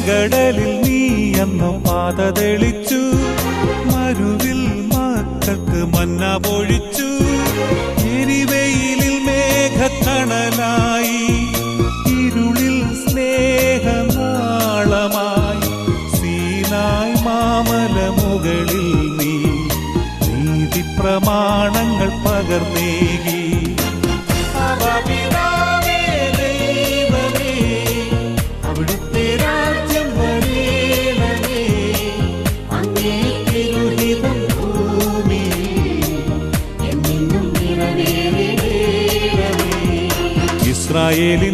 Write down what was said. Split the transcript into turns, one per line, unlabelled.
ചെങ്കടലിൽ നീ അന്നു പാത തെളിച്ചു, മരുവിൽ മക്കൾക്ക് മന്ന പൊഴിച്ചു. എരിവെയിലിൽ മേഘത്തണലായി, ഇരുളിൽ സ്നേഹനാളമായി. സീനായ് മാമല മുകളിൽ നീ നീതി പ്രമാണങ്ങൾ പകർന്നേകി. അവിടുത്തെ രാജ്യം വരേണമേ, അങ്ങേ തിരുഹിതം ഭൂമിയിൽ എന്നും നിറവേറണമേ. ഇസ്രായേലിൻ